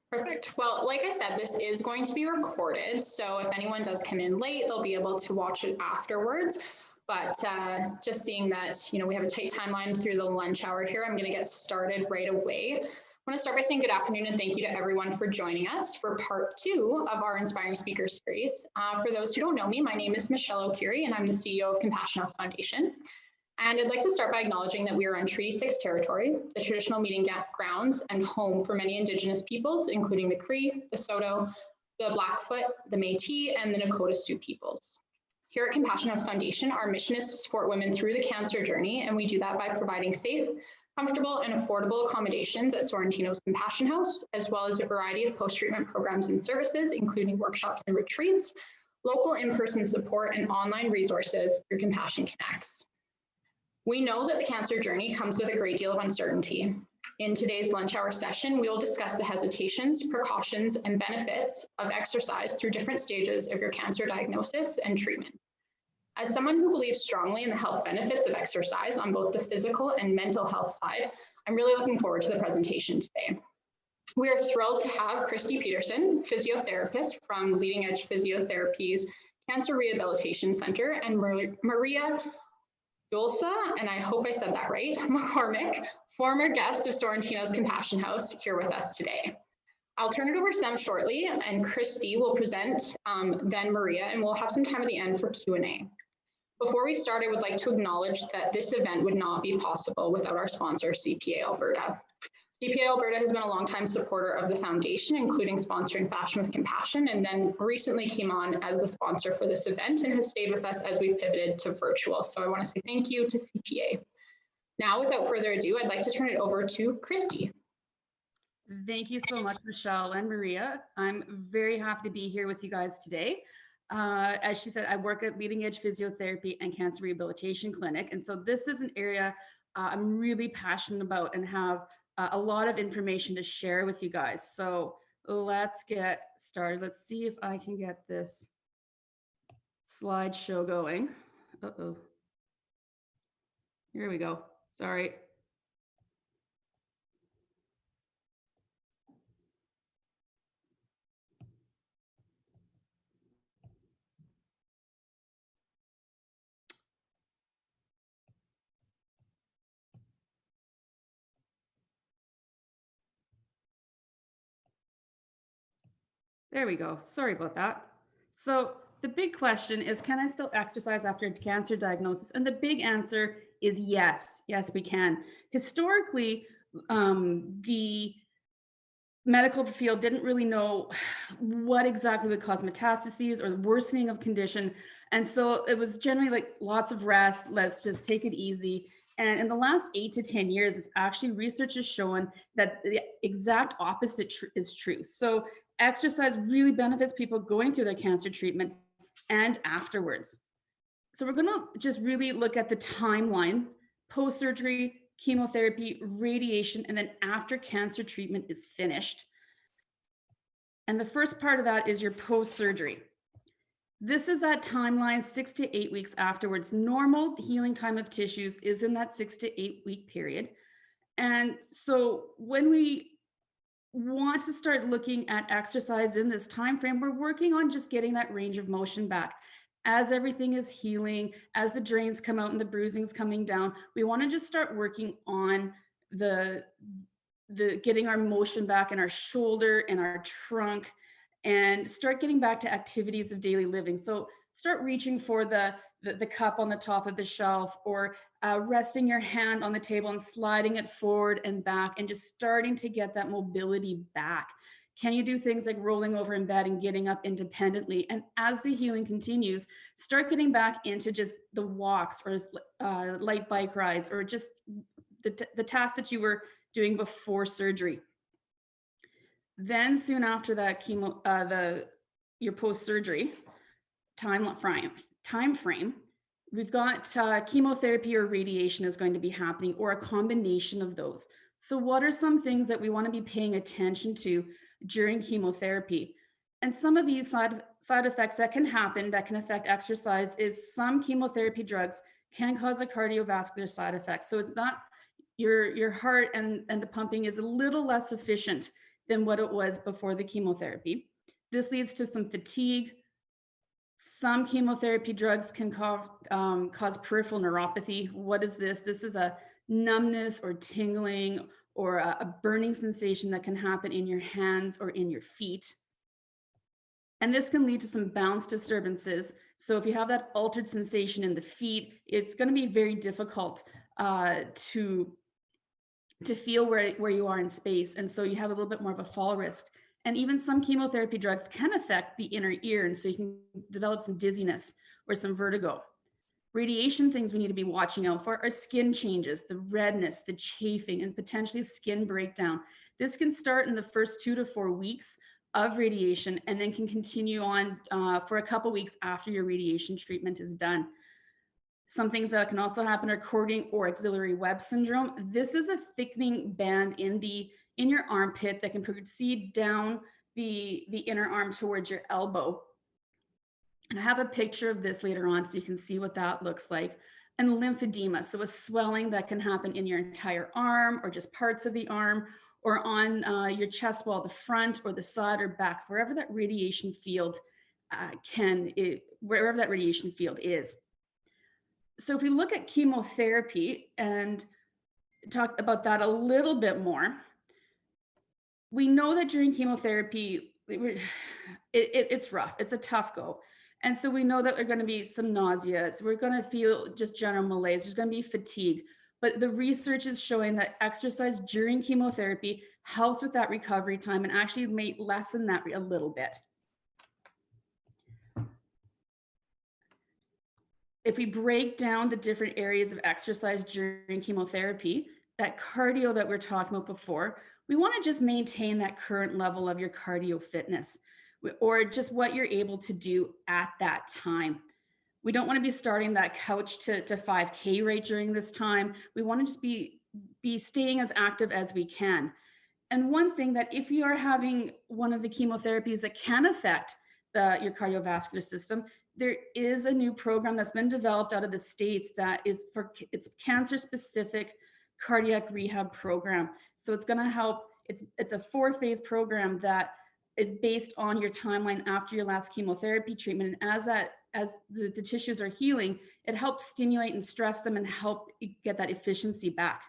Perfect. Well, like I said, this is going to be recorded. So if anyone does come in late, they'll be able to watch it afterwards. But just seeing that, we have a tight timeline through the lunch hour here, I'm going to get started right away. I want to start by saying good afternoon and thank you to everyone for joining us for part 2 of our Inspiring Speaker Series. For those who don't know me, my name is Michelle O'Keery and I'm the CEO of Compassion House Foundation. And I'd like to start by acknowledging that we are on Treaty 6 territory, the traditional meeting grounds and home for many Indigenous peoples, including the Cree, the Saulteaux, the Blackfoot, the Métis, and the Nakota Sioux peoples. Here at Compassion House Foundation, our mission is to support women through the cancer journey, and we do that by providing safe, comfortable, and affordable accommodations at Sorrentino's Compassion House, as well as a variety of post-treatment programs and services, including workshops and retreats, local in-person support, and online resources through Compassion Connects. We know that the cancer journey comes with a great deal of uncertainty. In today's lunch hour session, we will discuss the hesitations, precautions, and benefits of exercise through different stages of your cancer diagnosis and treatment. As someone who believes strongly in the health benefits of exercise on both the physical and mental health side, I'm really looking forward to the presentation today. We are thrilled to have Christy Pederson, physiotherapist from Leading Edge Physiotherapy's Cancer Rehabilitation Center, and Maria Dulce, and I hope I said that right, McCormick, former guest of Sorrentino's Compassion House, here with us today. I'll turn it over to them shortly, and Christy will present, then Maria, and we'll have some time at the end for Q&A. Before we start, I would like to acknowledge that this event would not be possible without our sponsor, CPA Alberta. CPA Alberta has been a longtime supporter of the foundation, including sponsoring Fashion with Compassion, and then recently came on as the sponsor for this event and has stayed with us as we pivoted to virtual. So I want to say thank you to CPA. Now, without further ado, I'd like to turn it over to Christy. Thank you so much, Michelle and Maria. I'm very happy to be here with you guys today. As she said, I work at Leading Edge Physiotherapy and Cancer Rehabilitation Clinic. And so this is an area I'm really passionate about and have a lot of information to share with you guys. So let's get started. Let's see if I can get this slideshow going. Uh-oh. Here we go. Sorry. There we go. Sorry about that. So the big question is, can I still exercise after a cancer diagnosis? And the big answer is yes. Yes, we can. Historically, the medical field didn't really know what exactly would cause metastases or the worsening of condition. And so it was generally like lots of rest, let's just take it easy. And in the last 8 to 10 years, it's actually research has shown that the exact opposite is true. So exercise really benefits people going through their cancer treatment and afterwards. So we're going to just really look at the timeline, post-surgery, chemotherapy, radiation, and then after cancer treatment is finished. And the first part of that is your post-surgery. This is that timeline 6 to 8 weeks afterwards. Normal healing time of tissues is in that 6 to 8 week period. And so when we want to start looking at exercise in this time frame, we're working on just getting that range of motion back. As everything is healing, as the drains come out and the bruising is coming down, we want to just start working on the getting our motion back in our shoulder and our trunk, and start getting back to activities of daily living. So start reaching for the cup on the top of the shelf, or resting your hand on the table and sliding it forward and back, and just starting to get that mobility back. Can you do things like rolling over in bed and getting up independently? And as the healing continues, start getting back into just the walks or light bike rides, or just the tasks that you were doing before surgery. Then soon after that, your post-surgery time frame, we've got chemotherapy or radiation is going to be happening, or a combination of those. So what are some things that we want to be paying attention to during chemotherapy? And some of these side effects that can happen that can affect exercise is some chemotherapy drugs can cause a cardiovascular side effect. So it's not your heart and the pumping is a little less efficient than what it was before the chemotherapy. This leads to some fatigue. Some chemotherapy drugs can cause peripheral neuropathy. What is this? This is a numbness or tingling or a burning sensation that can happen in your hands or in your feet. And this can lead to some balance disturbances. So if you have that altered sensation in the feet, it's going to be very difficult to feel where you are in space. And so you have a little bit more of a fall risk. And even some chemotherapy drugs can affect the inner ear. And so you can develop some dizziness or some vertigo. Radiation things we need to be watching out for are skin changes, the redness, the chafing, and potentially skin breakdown. This can start in the first 2 to 4 weeks of radiation and then can continue on for a couple weeks after your radiation treatment is done. Some things that can also happen are cording or axillary web syndrome. This is a thickening band in your armpit that can proceed down the inner arm towards your elbow. And I have a picture of this later on so you can see what that looks like. And lymphedema, so a swelling that can happen in your entire arm or just parts of the arm or on your chest wall, the front or the side or back, wherever that radiation field wherever that radiation field is. So if we look at chemotherapy and talk about that a little bit more, we know that during chemotherapy, it's rough. It's a tough go. And so we know that there's going to be some nausea. So we're going to feel just general malaise. There's going to be fatigue. But the research is showing that exercise during chemotherapy helps with that recovery time and actually may lessen that a little bit. If we break down the different areas of exercise during chemotherapy, that cardio that we're talking about before, we want to just maintain that current level of your cardio fitness or just what you're able to do at that time. We don't want to be starting that couch to 5K right during this time. We want to just be staying as active as we can. And one thing that if you are having one of the chemotherapies that can affect your cardiovascular system, there is a new program that's been developed out of the States that is it's cancer-specific cardiac rehab program. So it's going to help. It's a 4-phase program that is based on your timeline after your last chemotherapy treatment. And as the tissues are healing, it helps stimulate and stress them and help get that efficiency back.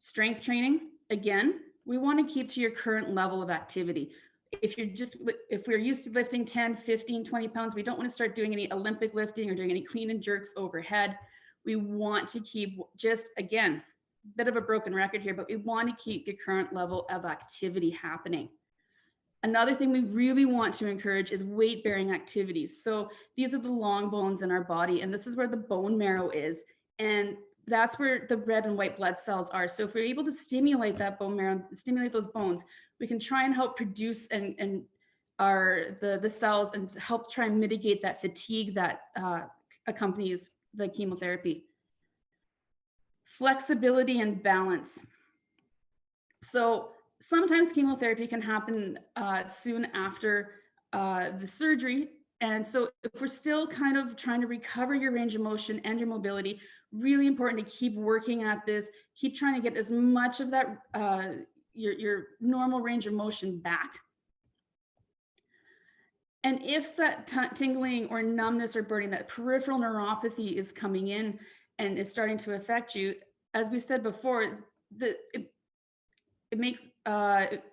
Strength training, again, we want to keep to your current level of activity. If we're used to lifting 10, 15, 20 pounds, we don't want to start doing any Olympic lifting or doing any clean and jerks overhead. We want to keep just, again, a bit of a broken record here, but we want to keep your current level of activity happening. Another thing we really want to encourage is weight-bearing activities. So these are the long bones in our body, and this is where the bone marrow is. And that's where the red and white blood cells are. So if we're able to stimulate that bone marrow, stimulate those bones, we can try and help produce the cells and help try and mitigate that fatigue that accompanies the chemotherapy. Flexibility and balance. So sometimes chemotherapy can happen soon after the surgery. And so if we're still kind of trying to recover your range of motion and your mobility, really important to keep working at this, keep trying to get as much of that, your normal range of motion back. And if that tingling or numbness or burning, that peripheral neuropathy is coming in and is starting to affect you, as we said before, it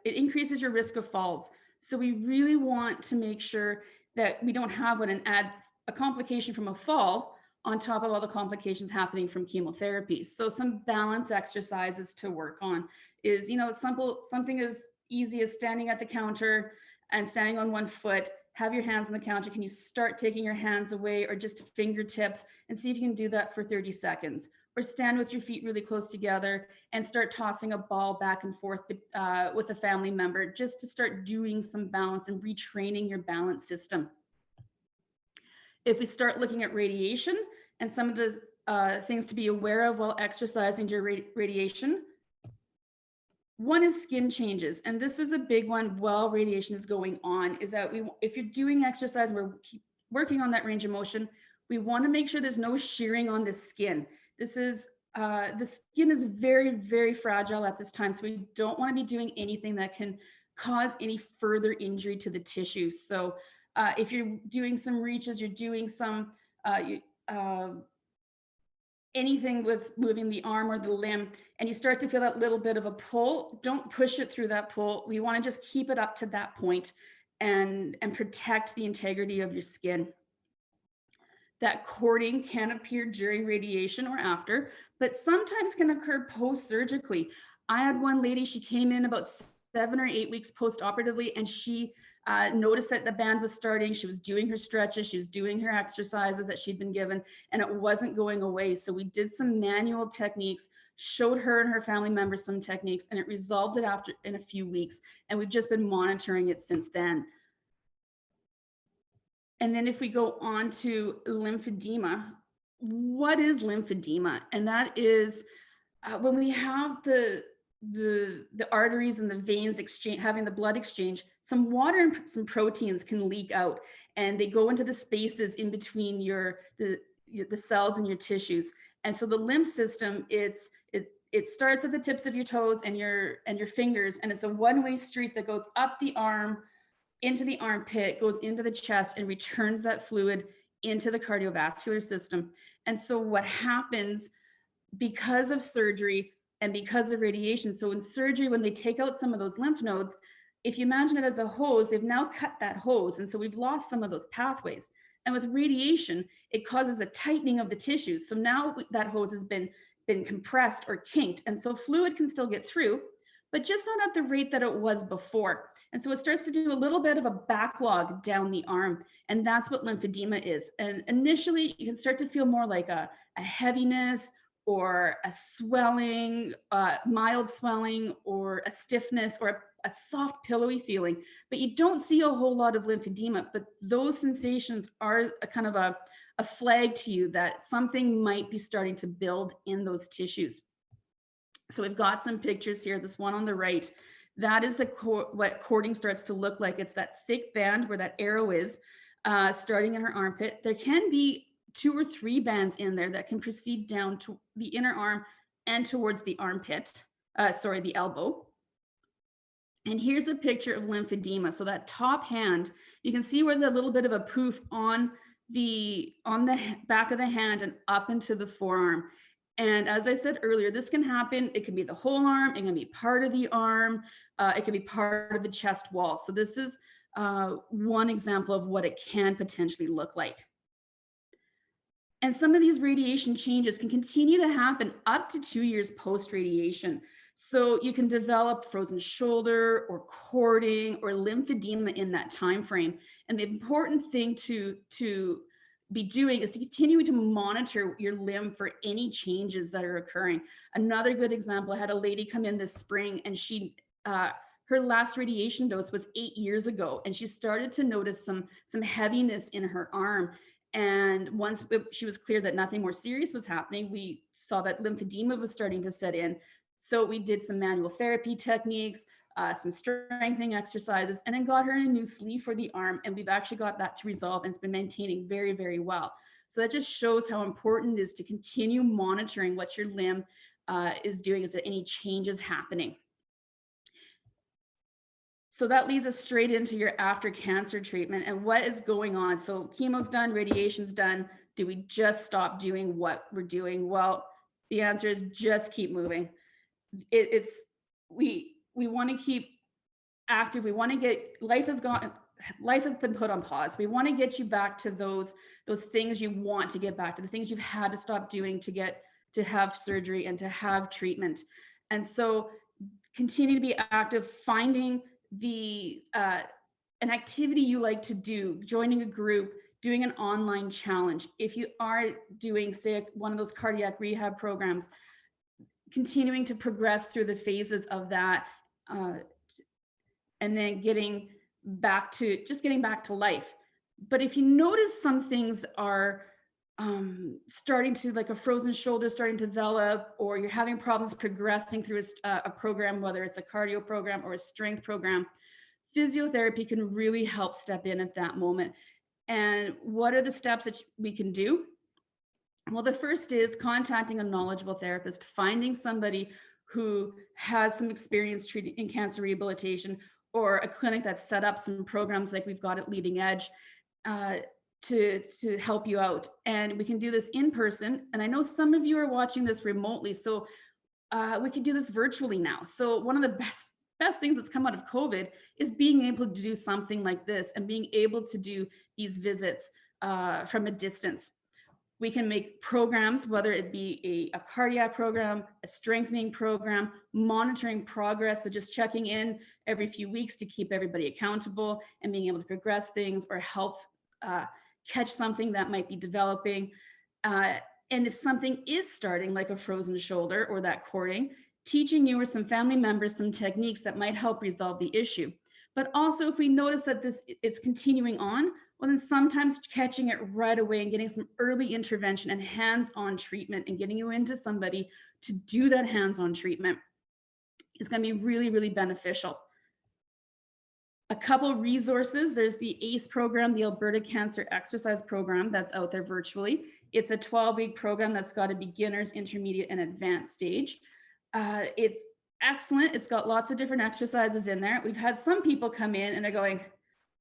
increases your risk of falls. So we really want to make sure that we don't have a complication from a fall on top of all the complications happening from chemotherapy. So some balance exercises to work on is, something as easy as standing at the counter and standing on one foot, have your hands on the counter. Can you start taking your hands away or just fingertips and see if you can do that for 30 seconds? Or stand with your feet really close together and start tossing a ball back and forth with a family member, just to start doing some balance and retraining your balance system. If we start looking at radiation and some of the things to be aware of while exercising during radiation, one is skin changes. And this is a big one while radiation is going on, is that if you're doing exercise, we're working on that range of motion, we want to make sure there's no shearing on the skin. This is, the skin is very, very fragile at this time. So we don't want to be doing anything that can cause any further injury to the tissue. So if you're doing some reaches, you're doing some anything with moving the arm or the limb, and you start to feel that little bit of a pull, don't push it through that pull. We want to just keep it up to that point and protect the integrity of your skin. That cording can appear during radiation or after, but sometimes can occur post-surgically. I had one lady, she came in about 7 or 8 weeks post-operatively, and she noticed that the band was starting. She was doing her stretches, she was doing her exercises that she'd been given, and it wasn't going away. So we did some manual techniques, showed her and her family members some techniques, and it resolved it after in a few weeks. And we've just been monitoring it since then. And then if we go on to lymphedema, what is lymphedema? And that is when we have the arteries and the veins exchange, having the blood exchange, some water and some proteins can leak out, and they go into the spaces in between the cells in your tissues. And so the lymph system, it starts at the tips of your toes and your fingers, and it's a one-way street that goes up the arm, into the armpit, goes into the chest, and returns that fluid into the cardiovascular system. And so what happens because of surgery and because of radiation, so in surgery, when they take out some of those lymph nodes, if you imagine it as a hose, they've now cut that hose. And so we've lost some of those pathways. And with radiation, it causes a tightening of the tissues. So now that hose has been compressed or kinked. And so fluid can still get through, but just not at the rate that it was before. And so it starts to do a little bit of a backlog down the arm. And that's what lymphedema is. And initially, you can start to feel more like a heaviness or a swelling, mild swelling, or a stiffness, or a soft, pillowy feeling. But you don't see a whole lot of lymphedema, but those sensations are a kind of a flag to you that something might be starting to build in those tissues. So we've got some pictures here. This one on the right, that is what cording starts to look like. It's that thick band where that arrow is, starting in her armpit. There can be 2 or 3 bands in there that can proceed down to the inner arm and towards the armpit, the elbow. And here's a picture of lymphedema. So that top hand, you can see where there's a little bit of a poof on the back of the hand and up into the forearm. And as I said earlier, this can happen. It can be the whole arm. It can be part of the arm. It can be part of the chest wall. So this is one example of what it can potentially look like. And some of these radiation changes can continue to happen up to 2 years post-radiation. So you can develop frozen shoulder or cording or lymphedema in that time frame. And the important thing to be doing is to continue to monitor your limb for any changes that are occurring. Another good example, I had a lady come in this spring, and she her last radiation dose was 8 years ago, and she started to notice some heaviness in her arm. And once she was clear that nothing more serious was happening, we saw that lymphedema was starting to set in. So we did some manual therapy techniques, some strengthening exercises, and then got her a new sleeve for the arm. And we've actually got that to resolve, and it's been maintaining very, very well. So that just shows how important it is to continue monitoring what your limb is doing. Is there any changes happening? So that leads us straight into your after cancer treatment and what is going on. So chemo's done, radiation's done. Do we just stop doing what we're doing? Well, the answer is just keep moving. We want to keep active. We want to get, life has been put on pause. We want to get you back to those things you want to get back to, the things you've had to stop doing to have surgery and to have treatment. And so continue to be active, finding an activity you like to do, joining a group, doing an online challenge. If you are doing, say, one of those cardiac rehab programs, continuing to progress through the phases of that, and then getting back to life. But if you notice some things are starting to, like a frozen shoulder starting to develop, or you're having problems progressing through a program, whether it's a cardio program or a strength program, physiotherapy can really help step in at that moment. And what are the steps that we can do? Well, the first is contacting a knowledgeable therapist, finding somebody who has some experience treating in cancer rehabilitation, or a clinic that's set up some programs like we've got at Leading Edge to help you out. And we can do this in person. And I know some of you are watching this remotely, so we can do this virtually now. So one of the best things that's come out of COVID is being able to do something like this and being able to do these visits from a distance. We can make programs, whether it be a cardiac program, a strengthening program, monitoring progress, so just checking in every few weeks to keep everybody accountable and being able to progress things or help catch something that might be developing. And if something is starting, like a frozen shoulder or that cording, teaching you or some family members some techniques that might help resolve the issue. But also, if we notice that it's continuing on, well, then sometimes catching it right away and getting some early intervention and hands-on treatment and getting you into somebody to do that hands-on treatment is going to be really, really beneficial. A couple resources, there's the ACE program, the Alberta Cancer Exercise Program, that's out there virtually. It's a 12-week program that's got a beginner's, intermediate, and advanced stage. It's excellent. It's got lots of different exercises in there. We've had some people come in and they're going,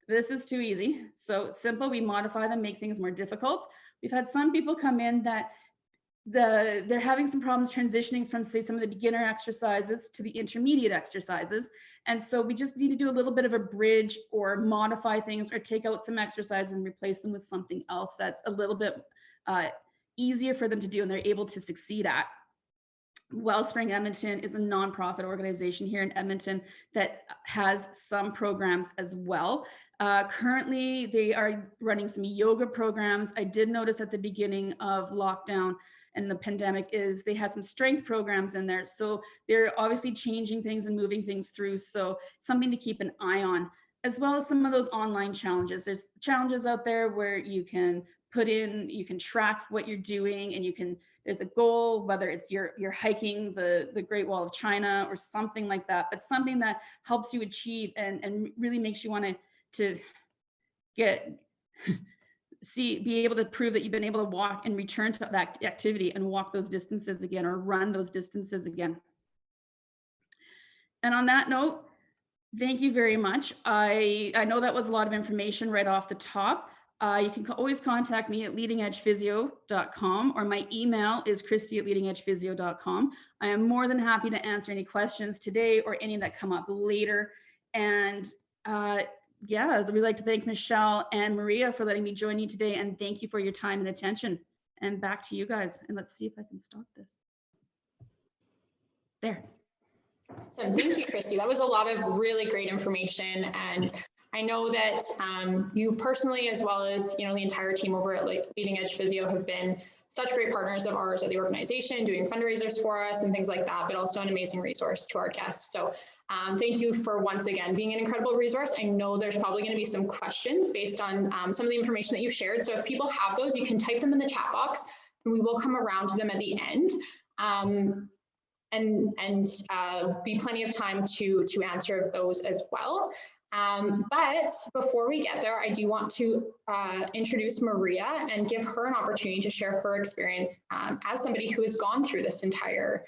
this is too easy. So simple, we modify them, make things more difficult. We've had some people come in that they're having some problems transitioning from, say, some of the beginner exercises to the intermediate exercises. And so we just need to do a little bit of a bridge or modify things or take out some exercises and replace them with something else that's a little bit easier for them to do and they're able to succeed at. Wellspring Edmonton is a nonprofit organization here in Edmonton that has some programs as well. Currently, they are running some yoga programs. I did notice at the beginning of lockdown and the pandemic is they had some strength programs in there. So they're obviously changing things and moving things through. So something to keep an eye on, as well as some of those online challenges. There's challenges out there where you can put in, you can track what you're doing and you can, there's a goal, whether it's you're hiking the Great Wall of China or something like that, but something that helps you achieve and really makes you want to get, be able to prove that you've been able to walk and return to that activity and walk those distances again or run those distances again. And on that note, thank you very much. I know that was a lot of information right off the top. You can always contact me at leadingedgephysio.com or my email is christy@leadingedgephysio.com. I am more than happy to answer any questions today or any that come up later. And yeah, we'd like to thank Michelle and Maria for letting me join you today. And thank you for your time and attention. And back to you guys. And let's see if I can stop this. There. Awesome. Thank you, Christy. That was a lot of really great information. And I know that you personally, as well as the entire team over at Leading Edge Physio, have been such great partners of ours at the organization, doing fundraisers for us and things like that, but also an amazing resource to our guests. So thank you for once again being an incredible resource. I know there's probably going to be some questions based on some of the information that you've shared. So if people have those, you can type them in the chat box and we will come around to them at the end. And be plenty of time to answer those as well. But before we get there, I do want to introduce Maria and give her an opportunity to share her experience as somebody who has gone through this entire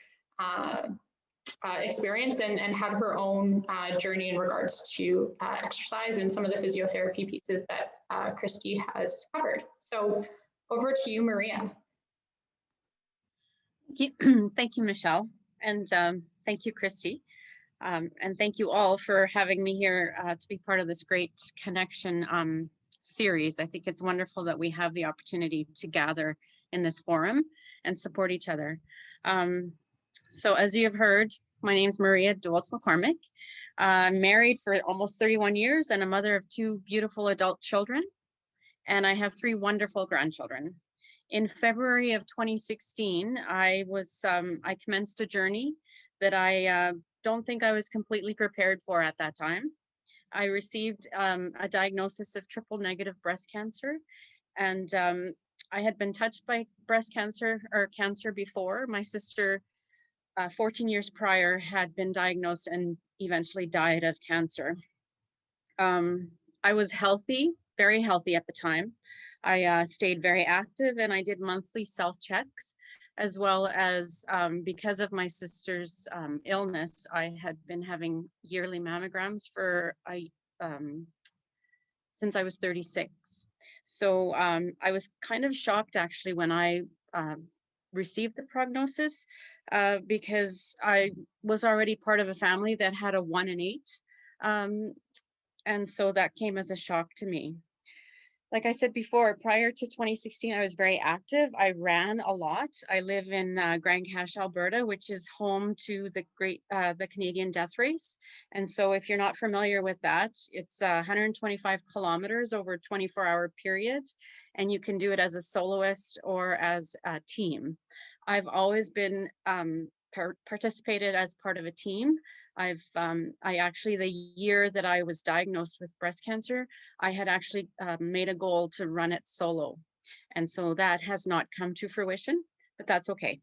experience and had her own journey in regards to exercise and some of the physiotherapy pieces that Christy has covered. So over to you, Maria. Thank you, Michelle. And thank you, Christy. And thank you all for having me here to be part of this great connection series. I think it's wonderful that we have the opportunity to gather in this forum and support each other. So as you have heard, my name is Maria Dulce McCormick. I'm married for almost 31 years and a mother of 2 beautiful adult children. And I have 3 wonderful grandchildren. In February of 2016, I commenced a journey that I don't think I was completely prepared for at that time. I received a diagnosis of triple negative breast cancer, and I had been touched by breast cancer or cancer before. My sister, 14 years prior, had been diagnosed and eventually died of cancer. I was healthy, very healthy at the time. I stayed very active and I did monthly self-checks as well as because of my sister's illness, I had been having yearly mammograms for since I was 36. So I was kind of shocked actually when I received the prognosis because I was already part of a family that had a 1 in 8. And so that came as a shock to me. Like I said before, prior to 2016, I was very active. I ran a lot. I live in Grand Cache, Alberta, which is home to the Canadian Death Race. And so if you're not familiar with that, it's 125 kilometers over a 24-hour period, and you can do it as a soloist or as a team. I've always been participated as part of a team. I actually, the year that I was diagnosed with breast cancer, I had actually made a goal to run it solo. And so that has not come to fruition, but that's okay.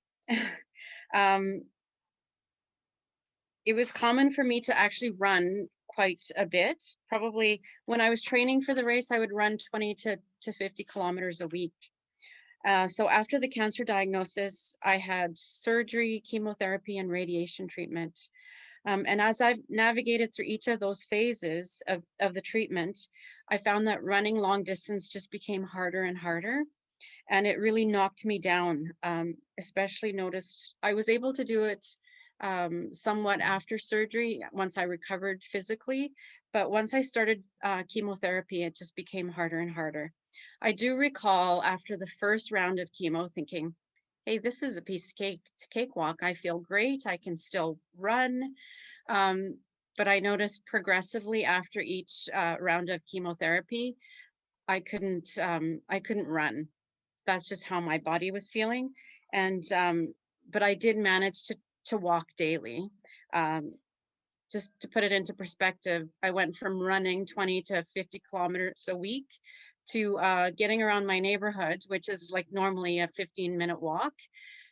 It was common for me to actually run quite a bit. Probably when I was training for the race, I would run 20 to 50 kilometers a week. So after the cancer diagnosis, I had surgery, chemotherapy, and radiation treatment. And as I've navigated through each of those phases of the treatment, I found that running long distance just became harder and harder. And it really knocked me down, especially noticed I was able to do it somewhat after surgery once I recovered physically. But once I started chemotherapy, it just became harder and harder. I do recall after the first round of chemo thinking, hey, this is a piece of cake. It's a cakewalk. I feel great. I can still run. But I noticed progressively after each round of chemotherapy, I couldn't run. That's just how my body was feeling. And but I did manage to walk daily. Just to put it into perspective, I went from running 20 to 50 kilometers a week to getting around my neighborhood, which is like normally a 15-minute walk.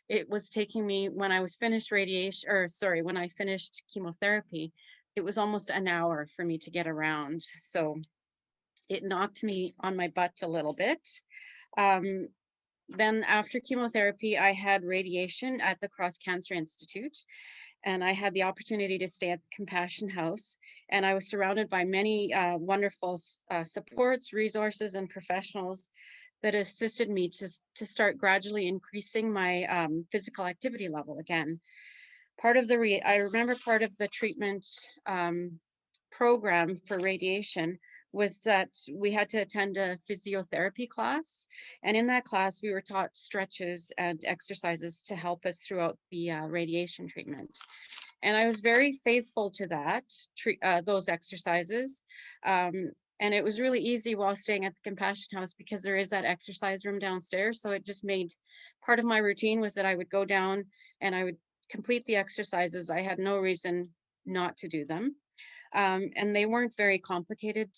It was taking me, when I was finished when I finished chemotherapy, it was almost an hour for me to get around. So it knocked me on my butt a little bit. Then after chemotherapy, I had radiation at the Cross Cancer Institute, and I had the opportunity to stay at the Compassion House, and I was surrounded by many wonderful supports, resources, and professionals that assisted me to start gradually increasing my physical activity level again. I remember part of the treatment program for radiation was that we had to attend a physiotherapy class. And in that class, we were taught stretches and exercises to help us throughout the radiation treatment. And I was very faithful to that, those exercises. And it was really easy while staying at the Compassion House because there is that exercise room downstairs. So it just made part of my routine was that I would go down and I would complete the exercises. I had no reason not to do them. And they weren't very complicated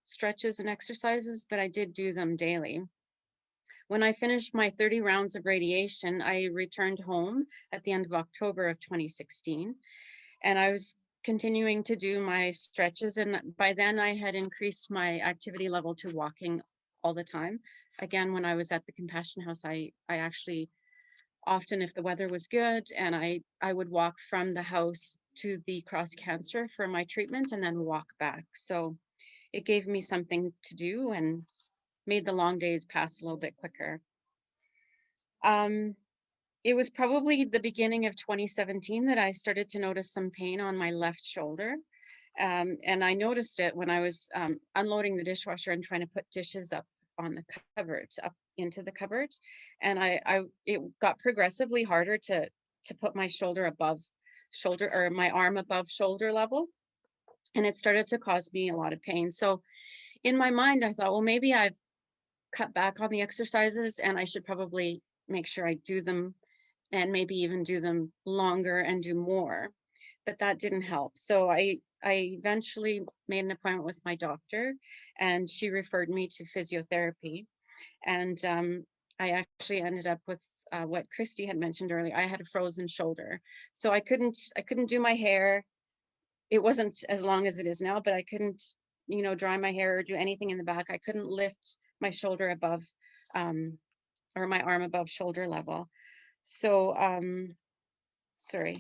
stretches and exercises, but I did do them daily. When I finished my 30 rounds of radiation, I returned home at the end of October of 2016, and I was continuing to do my stretches. And by then I had increased my activity level to walking all the time. Again, when I was at the Compassion House, I actually often, if the weather was good, and I would walk from the house to the Cross Cancer for my treatment and then walk back. So it gave me something to do and made the long days pass a little bit quicker. It was probably the beginning of 2017 that I started to notice some pain on my left shoulder. And I noticed it when I was unloading the dishwasher and trying to put dishes up on the cupboard, up into the cupboard. And it got progressively harder to put my my arm above shoulder level. And it started to cause me a lot of pain. So in my mind, I thought, well, maybe I've cut back on the exercises and I should probably make sure I do them and maybe even do them longer and do more. But that didn't help. So I eventually made an appointment with my doctor, and she referred me to physiotherapy. And I actually ended up with what Christy had mentioned earlier. I had a frozen shoulder, so I couldn't do my hair. It wasn't as long as it is now, but I couldn't, dry my hair or do anything in the back. I couldn't lift my shoulder above or my arm above shoulder level. So, sorry.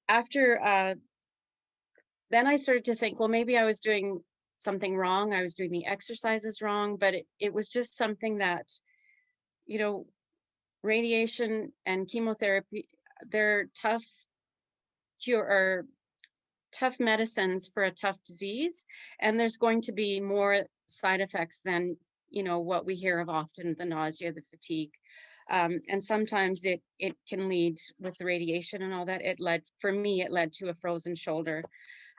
After, then I started to think, well, maybe I was doing something wrong. I was doing the exercises wrong, but it was just something that, you know, radiation and chemotherapy, they're tough cure or tough medicines for a tough disease, and there's going to be more side effects than, you know, what we hear of often, the nausea, the fatigue. And sometimes it can lead, with the radiation and all that, for me, it led to a frozen shoulder.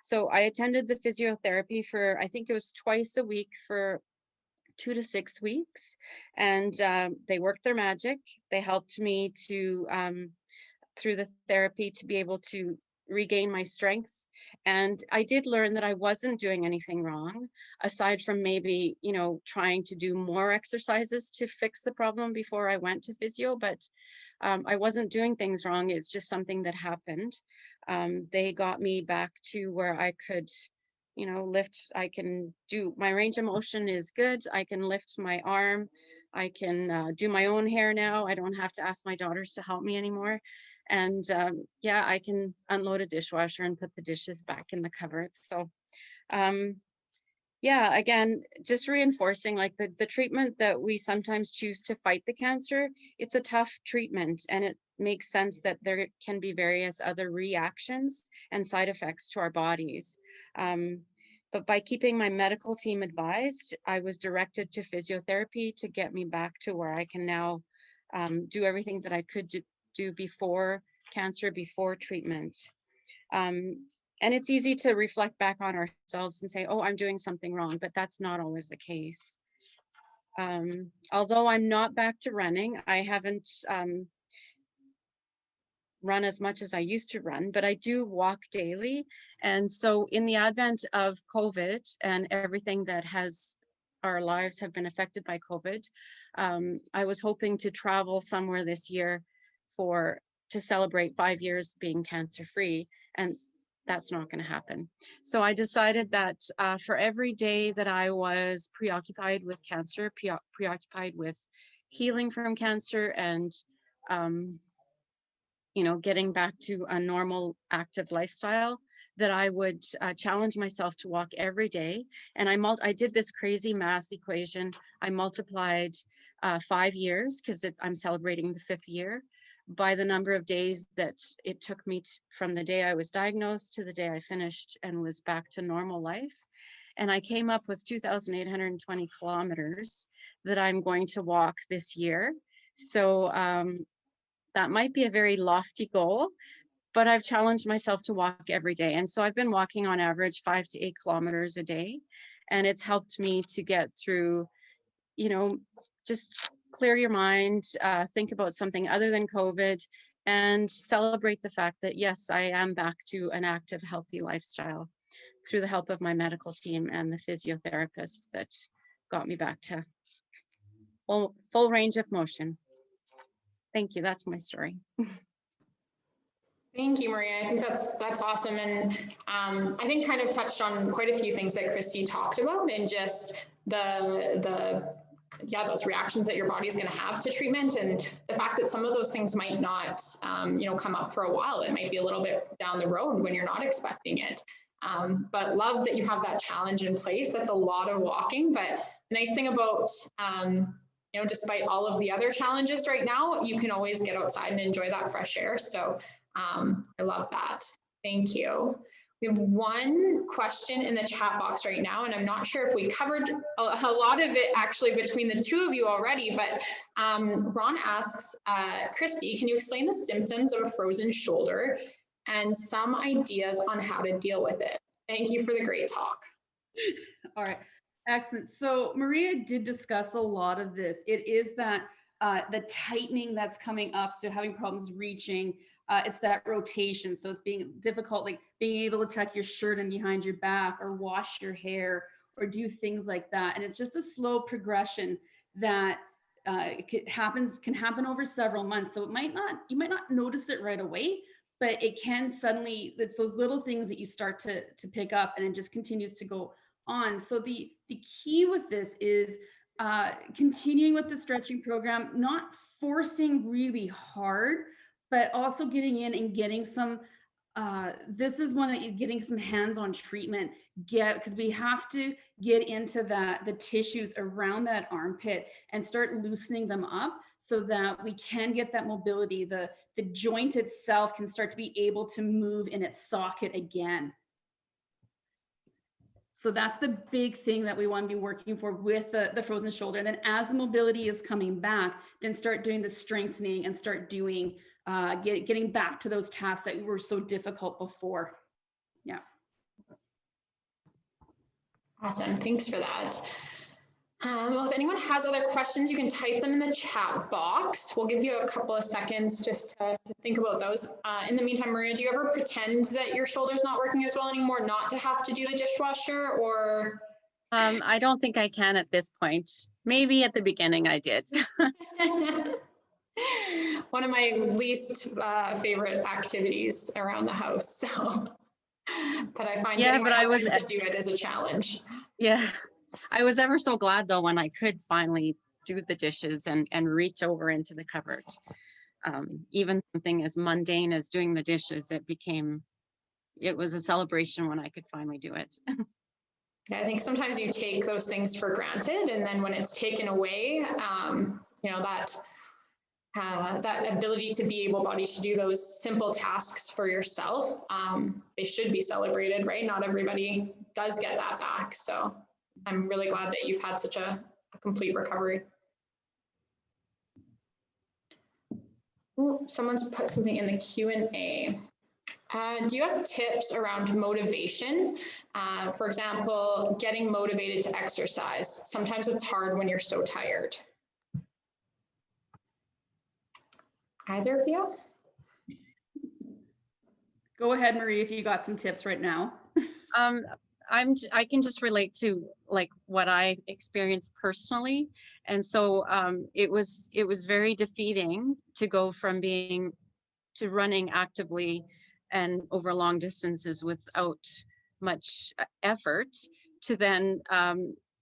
So I attended the physiotherapy for, I think it was twice a week for 2 to 6 weeks, and they worked their magic. They helped me to, through the therapy, to be able to regain my strength. And I did learn that I wasn't doing anything wrong, aside from maybe, you know, trying to do more exercises to fix the problem before I went to physio, but I wasn't doing things wrong. It's just something that happened. They got me back to where I could, you know, lift. I can do, my range of motion is good. I can lift my arm. I can do my own hair now. I don't have to ask my daughters to help me anymore. And yeah, I can unload a dishwasher and put the dishes back in the cupboards. So yeah, again, just reinforcing, like, the treatment that we sometimes choose to fight the cancer, it's a tough treatment, and it makes sense that there can be various other reactions and side effects to our bodies. But by keeping my medical team advised, I was directed to physiotherapy to get me back to where I can now do everything that I could do before cancer, before treatment. And it's easy to reflect back on ourselves and say, oh, I'm doing something wrong, but that's not always the case. Although I'm not back to running, I haven't run as much as I used to run, but I do walk daily. And so in the advent of COVID and everything that our lives have been affected by COVID, I was hoping to travel somewhere this year to celebrate 5 years being cancer-free, and that's not going to happen. So I decided that for every day that I was preoccupied with cancer, preoccupied with healing from cancer, and you know, getting back to a normal active lifestyle, that I would challenge myself to walk every day. And I did this crazy math equation. I multiplied 5 years, because I'm celebrating the 5th year, by the number of days that it took me from the day I was diagnosed to the day I finished and was back to normal life. And I came up with 2,820 kilometers that I'm going to walk this year. So that might be a very lofty goal, but I've challenged myself to walk every day. And so I've been walking on average 5 to 8 kilometers a day. And it's helped me to get through, you know, just clear your mind, think about something other than COVID, and celebrate the fact that, yes, I am back to an active, healthy lifestyle through the help of my medical team and the physiotherapist that got me back to full range of motion. Thank you. That's my story. Thank you, Maria. I think that's awesome. And I think kind of touched on quite a few things that Christy talked about, and just those reactions that your body is going to have to treatment, and the fact that some of those things might not, come up for a while. It might be a little bit down the road when you're not expecting it. But love that you have that challenge in place. That's a lot of walking, but the nice thing about, despite all of the other challenges right now, you can always get outside and enjoy that fresh air. So I love that. Thank you. We have one question in the chat box right now, and I'm not sure if we covered a lot of it actually between the two of you already, but Ron asks, Christy, can you explain the symptoms of a frozen shoulder and some ideas on how to deal with it? Thank you for the great talk. All right, excellent. So Maria did discuss a lot of this. It is that the tightening that's coming up, so having problems reaching, it's that rotation. So it's being difficult, like being able to tuck your shirt in behind your back or wash your hair or do things like that. And it's just a slow progression that can happen over several months. So you might not notice it right away, but it can suddenly, it's those little things that you start to pick up, and it just continues to go on. So the key with this is continuing with the stretching program, not forcing really hard, but also getting in and getting some, this is one that you're getting some hands-on treatment, because we have to get into the tissues around that armpit and start loosening them up so that we can get that mobility. The joint itself can start to be able to move in its socket again. So that's the big thing that we want to be working for with the frozen shoulder. And then as the mobility is coming back, then start doing the strengthening and start doing, getting back to those tasks that were so difficult before. Yeah. Awesome, thanks for that. Well, if anyone has other questions, you can type them in the chat box. We'll give you a couple of seconds just to think about those. In the meantime, Maria, do you ever pretend that your shoulder's not working as well anymore, not to have to do the dishwasher, or? I don't think I can at this point. Maybe at the beginning I did. One of my least favorite activities around the house. So, but I find getting my husband to do it as a challenge. Yeah. I was ever so glad though when I could finally do the dishes and reach over into the cupboard. Even something as mundane as doing the dishes, it was a celebration when I could finally do it. Yeah, I think sometimes you take those things for granted, and then when it's taken away, you know, that ability to be able-bodied to do those simple tasks for yourself, they should be celebrated, right? Not everybody does get that back. So I'm really glad that you've had such a complete recovery. Ooh, someone's put something in the Q&A. Do you have tips around motivation? For example, getting motivated to exercise. Sometimes it's hard when you're so tired. Either of you? Go ahead, Marie, if you got some tips right now. I can just relate to like what I experienced personally. And so it was very defeating to go from to running actively and over long distances without much effort to then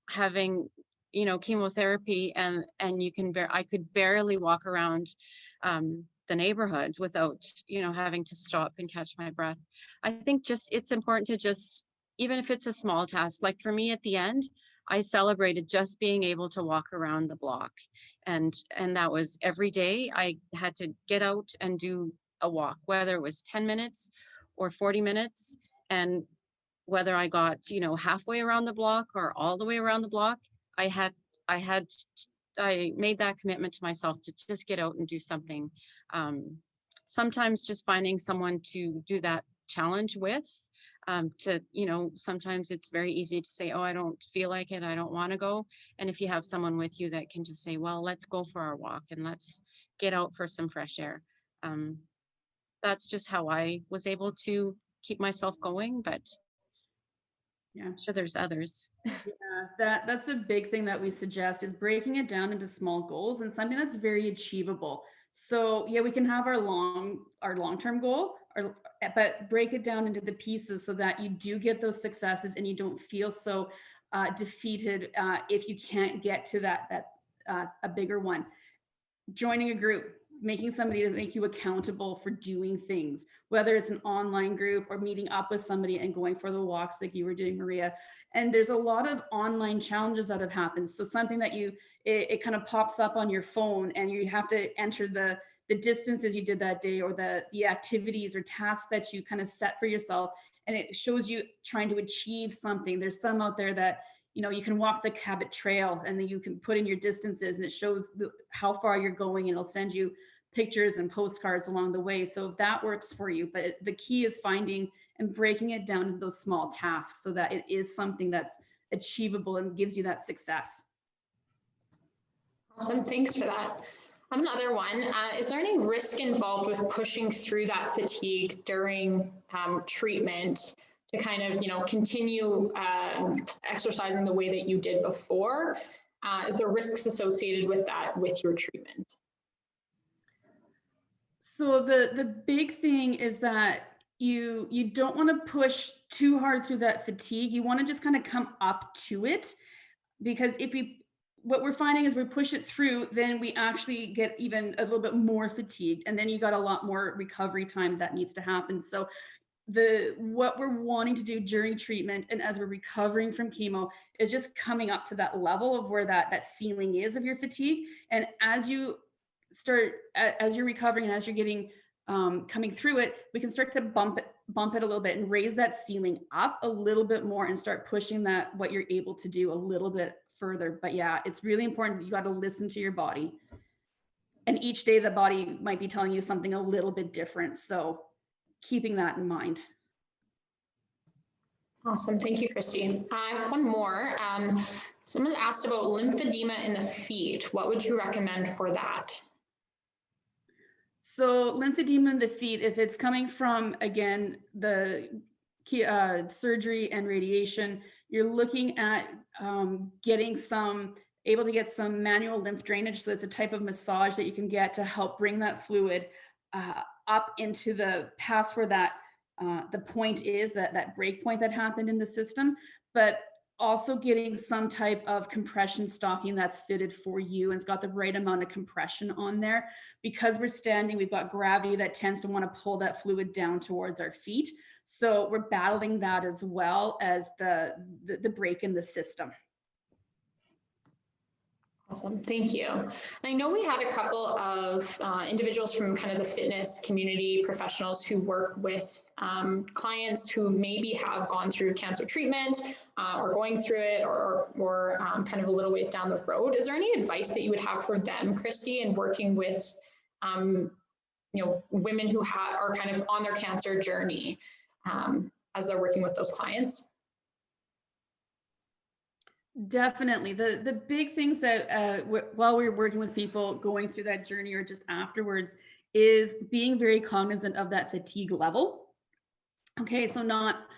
having, you know, chemotherapy and I could barely walk around the neighborhood without, you know, having to stop and catch my breath. I think it's important to just, even if it's a small task, like for me at the end, I celebrated just being able to walk around the block. And that was every day. I had to get out and do a walk, whether it was 10 minutes or 40 minutes. And whether I got, you know, halfway around the block or all the way around the block, I made that commitment to myself to just get out and do something. Sometimes just finding someone to do that challenge with, to, you know, sometimes it's very easy to say, oh, I don't feel like it, I don't want to go. And if you have someone with you that can just say, well, let's go for our walk and let's get out for some fresh air. That's just how I was able to keep myself going, but yeah, I'm sure there's others. Yeah, that's a big thing that we suggest, is breaking it down into small goals and something that's very achievable. So yeah, we can have our long-term goal, but break it down into the pieces so that you do get those successes and you don't feel so defeated if you can't get to a bigger one. Joining a group, making somebody to make you accountable for doing things, whether it's an online group or meeting up with somebody and going for the walks like you were doing, Maria. And there's a lot of online challenges that have happened. So something that it kind of pops up on your phone and you have to enter the distances you did that day, or the activities or tasks that you kind of set for yourself. And it shows you trying to achieve something. There's some out there that, you know, you can walk the Cabot Trail and then you can put in your distances and it shows how far you're going, and it'll send you pictures and postcards along the way. So that works for you. But the key is finding and breaking it down into those small tasks so that it is something that's achievable and gives you that success. Awesome, thanks for that. Another one, is there any risk involved with pushing through that fatigue during treatment to kind of, you know, continue exercising the way that you did before? Is there risks associated with that with your treatment? So the big thing is that you don't want to push too hard through that fatigue. You want to just kind of come up to it, because what we're finding is we push it through, then we actually get even a little bit more fatigued, and then you got a lot more recovery time that needs to happen. So what we're wanting to do during treatment and as we're recovering from chemo is just coming up to that level of where that ceiling is of your fatigue. And as you start, as you're recovering and as you're getting coming through it, we can start to bump it a little bit and raise that ceiling up a little bit more and start pushing that what you're able to do a little bit further. But yeah, it's really important. You got to listen to your body, and each day the body might be telling you something a little bit different. So keeping that in mind. Awesome. Thank you, Christy. I have one more. Someone asked about lymphedema in the feet. What would you recommend for that? So lymphedema in the feet, if it's coming from, again, the surgery and radiation, you're looking at able to get some manual lymph drainage. So it's a type of massage that you can get to help bring that fluid up into the past where that the point is, that break point that happened in the system, but also getting some type of compression stocking that's fitted for you and it's got the right amount of compression on there. Because we're standing, we've got gravity that tends to want to pull that fluid down towards our feet. So we're battling that as well as the break in the system. Awesome, thank you. And I know we had a couple of individuals from kind of the fitness community professionals who work with clients who maybe have gone through cancer treatment or going through it or kind of a little ways down the road. Is there any advice that you would have for them, Christy, in working with women who are kind of on their cancer journey as they're working with those clients? Definitely. The big things that while we're working with people going through that journey or just afterwards is being very cognizant of that fatigue level. Okay, so not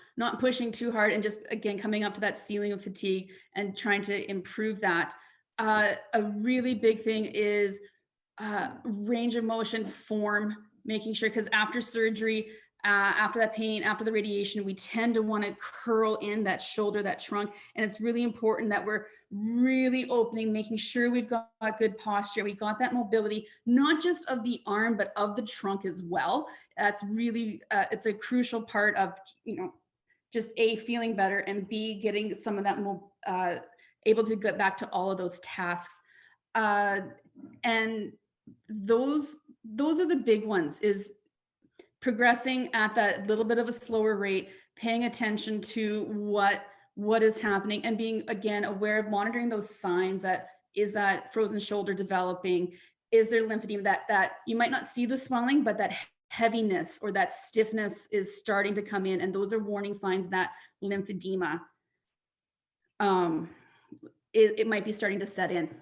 pushing too hard and just, again, coming up to that ceiling of fatigue and trying to improve that. A really big thing is range of motion, form, making sure, because after surgery, after that pain, after the radiation, we tend to want to curl in that shoulder, that trunk. And it's really important that we're really opening, making sure we've got good posture. We got that mobility, not just of the arm, but of the trunk as well. That's really, it's a crucial part of, just A, feeling better, and B, getting some of that, able to get back to all of those tasks. And those are the big ones, is progressing at that little bit of a slower rate, paying attention to what is happening, and being, again, aware of monitoring those signs. That is that frozen shoulder developing, is there lymphedema, that you might not see the swelling, but that heaviness or that stiffness is starting to come in, and those are warning signs that lymphedema it might be starting to set in.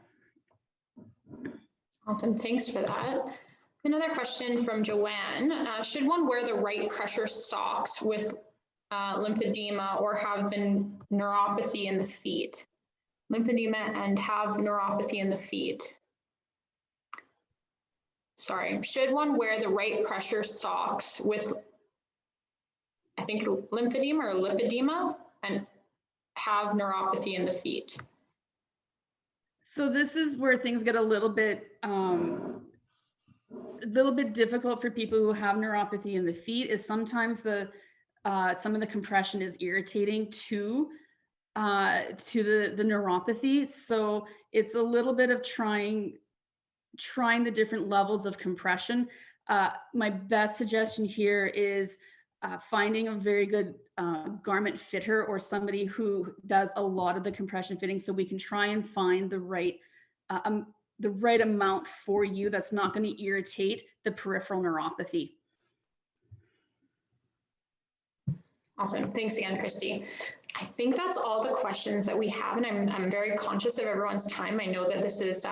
Awesome, thanks for that. Another question from Joanne. Should one wear the right pressure socks with lymphedema or have the neuropathy in the feet? Lymphedema and have neuropathy in the feet. Sorry, should one wear the right pressure socks with, I think, lymphedema or lipedema and have neuropathy in the feet? So this is where things get a little bit difficult for people who have neuropathy in the feet. Is sometimes some of the compression is irritating to the neuropathy. So it's a little bit of trying the different levels of compression. My best suggestion here is finding a very good garment fitter or somebody who does a lot of the compression fitting, so we can try and find the right amount for you that's not going to irritate the peripheral neuropathy. Awesome. Thanks again, Christy. I think that's all the questions that we have, and I'm very conscious of everyone's time. I know that this is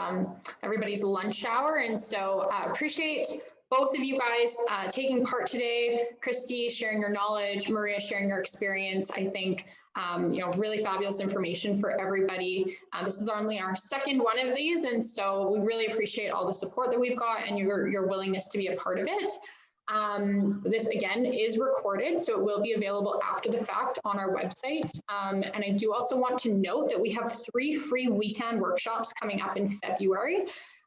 everybody's lunch hour, and so appreciate both of you guys taking part today. Christy sharing your knowledge, Maria sharing your experience. I think really fabulous information for everybody. This is only our second one of these, and so we really appreciate all the support that we've got and your willingness to be a part of it. This again is recorded, so it will be available after the fact on our website. And I do also want to note that we have 3 free weekend workshops coming up in February.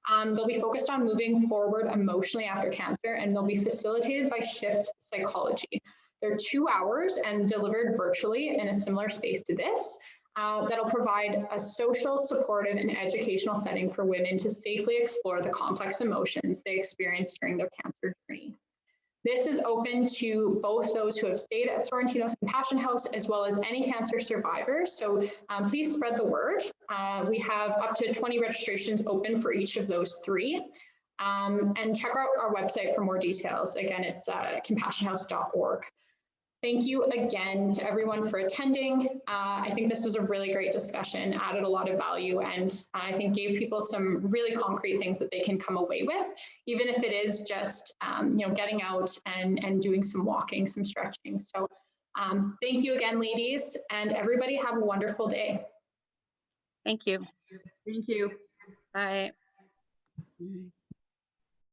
They'll be focused on moving forward emotionally after cancer, and they'll be facilitated by Shift Psychology. They're 2 hours and delivered virtually in a similar space to this. That'll provide a social, supportive, and educational setting for women to safely explore the complex emotions they experience during their cancer journey. This is open to both those who have stayed at Sorrentino's Compassion House as well as any cancer survivors. So please spread the word. We have up to 20 registrations open for each of those 3. And check out our website for more details. Again, it's compassionhouse.org. Thank you again to everyone for attending. I think this was a really great discussion, added a lot of value, and I think gave people some really concrete things that they can come away with, even if it is just getting out and doing some walking, some stretching. So thank you again, ladies, and everybody have a wonderful day. Thank you. Thank you. Bye. All right.